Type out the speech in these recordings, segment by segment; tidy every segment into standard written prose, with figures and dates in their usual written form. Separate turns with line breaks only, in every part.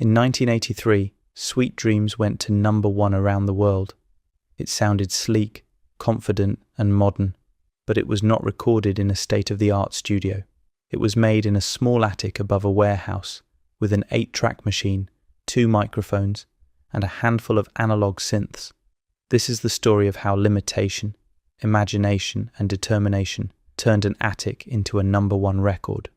In 1983, Sweet Dreams went to #1 around the world. It sounded sleek, confident, and modern, but it was not recorded in a state-of-the-art studio. It was made in a small attic above a warehouse, with an 8-track machine, 2 microphones, and a handful of analogue synths. This is the story of how limitation, imagination, and determination turned an attic into a #1 record.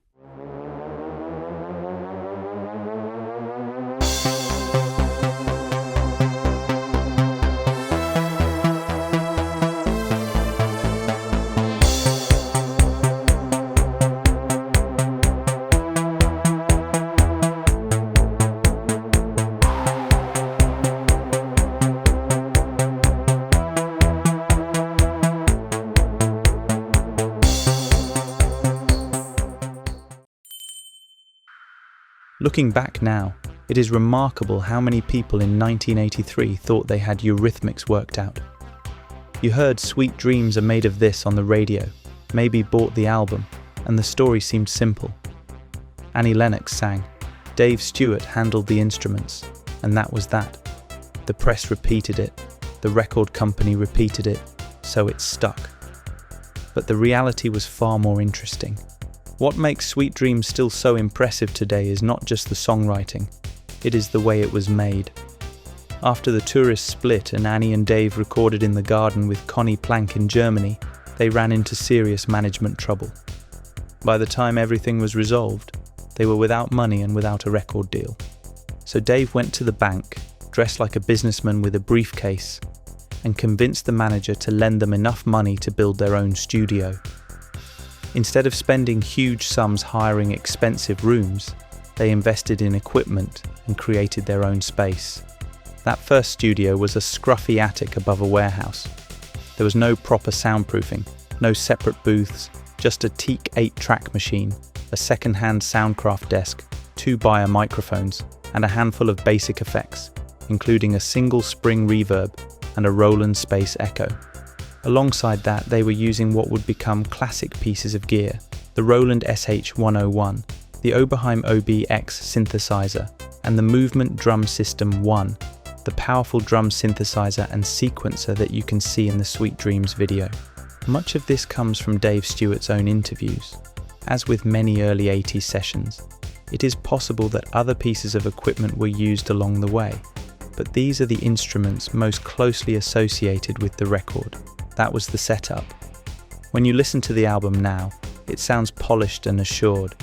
Looking back now, it is remarkable how many people in 1983 thought they had Eurythmics worked out. You heard Sweet Dreams are made of this on the radio, maybe bought the album, and the story seemed simple. Annie Lennox sang, Dave Stewart handled the instruments, and that was that. The press repeated it, the record company repeated it, so it stuck. But the reality was far more interesting. What makes Sweet Dreams still so impressive today is not just the songwriting, it is the way it was made. After the Tourists split and Annie and Dave recorded in the garden with Conny Plank in Germany, they ran into serious management trouble. By the time everything was resolved, they were without money and without a record deal. So Dave went to the bank, dressed like a businessman with a briefcase, and convinced the manager to lend them enough money to build their own studio. Instead of spending huge sums hiring expensive rooms, they invested in equipment and created their own space. That first studio was a scruffy attic above a warehouse. There was no proper soundproofing, no separate booths, just a teak 8-track machine, a second-hand Soundcraft desk, 2 Beyer microphones, and a handful of basic effects, including a single spring reverb and a Roland Space Echo. Alongside that, they were using what would become classic pieces of gear, the Roland SH-101, the Oberheim OB-X synthesizer, and the Movement Drum System 1, the powerful drum synthesizer and sequencer that you can see in the Sweet Dreams video. Much of this comes from Dave Stewart's own interviews. As with many early 80s sessions, it is possible that other pieces of equipment were used along the way, but these are the instruments most closely associated with the record. That was the setup. When you listen to the album now, it sounds polished and assured,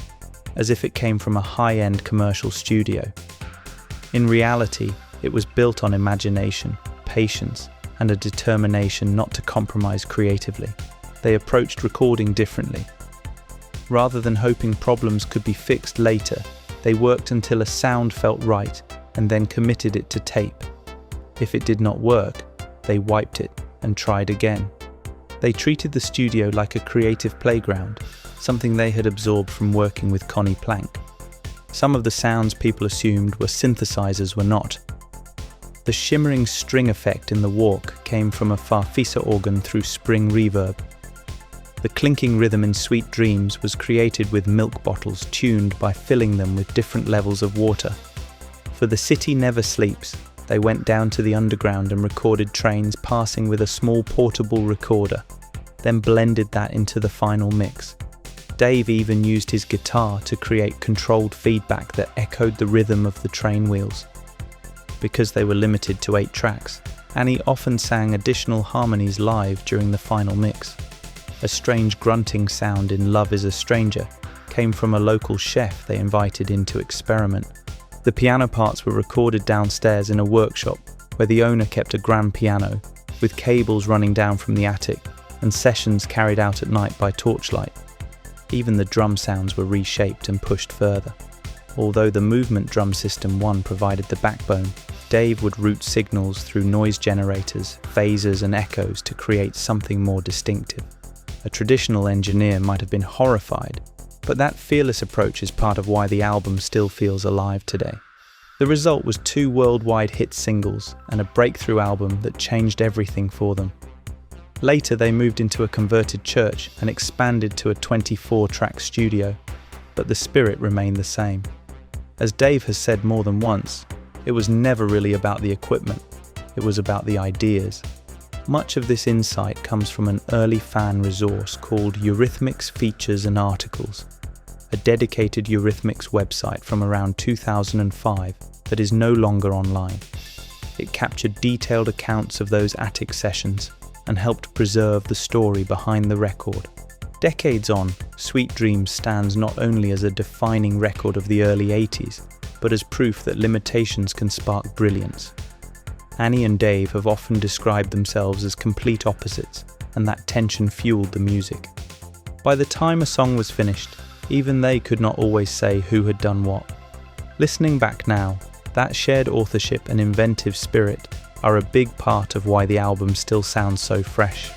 as if it came from a high-end commercial studio. In reality, it was built on imagination, patience, and a determination not to compromise creatively. They approached recording differently. Rather than hoping problems could be fixed later, they worked until a sound felt right and then committed it to tape. If it did not work, they wiped it and tried again. They treated the studio like a creative playground, something they had absorbed from working with Conny Plank. Some of the sounds people assumed were synthesizers were not. The shimmering string effect in the walk came from a Farfisa organ through spring reverb. The clinking rhythm in Sweet Dreams was created with milk bottles tuned by filling them with different levels of water. For The City Never Sleeps, they went down to the underground and recorded trains passing with a small portable recorder, then blended that into the final mix. Dave even used his guitar to create controlled feedback that echoed the rhythm of the train wheels. Because they were limited to 8 tracks, Annie often sang additional harmonies live during the final mix. A strange grunting sound in Love is a Stranger came from a local chef they invited in to experiment. The piano parts were recorded downstairs in a workshop where the owner kept a grand piano, with cables running down from the attic, and sessions carried out at night by torchlight. Even the drum sounds were reshaped and pushed further. Although the Movement Drum System 1 provided the backbone, Dave would route signals through noise generators, phasers and echoes to create something more distinctive. A traditional engineer might have been horrified, but that fearless approach is part of why the album still feels alive today. The result was 2 worldwide hit singles and a breakthrough album that changed everything for them. Later they moved into a converted church and expanded to a 24-track studio, but the spirit remained the same. As Dave has said more than once, it was never really about the equipment, it was about the ideas. Much of this insight comes from an early fan resource called Eurythmics Features and Articles, a dedicated Eurythmics website from around 2005 that is no longer online. It captured detailed accounts of those attic sessions and helped preserve the story behind the record. Decades on, Sweet Dreams stands not only as a defining record of the early 80s, but as proof that limitations can spark brilliance. Annie and Dave have often described themselves as complete opposites, and that tension fueled the music. By the time a song was finished, even they could not always say who had done what. Listening back now, that shared authorship and inventive spirit are a big part of why the album still sounds so fresh.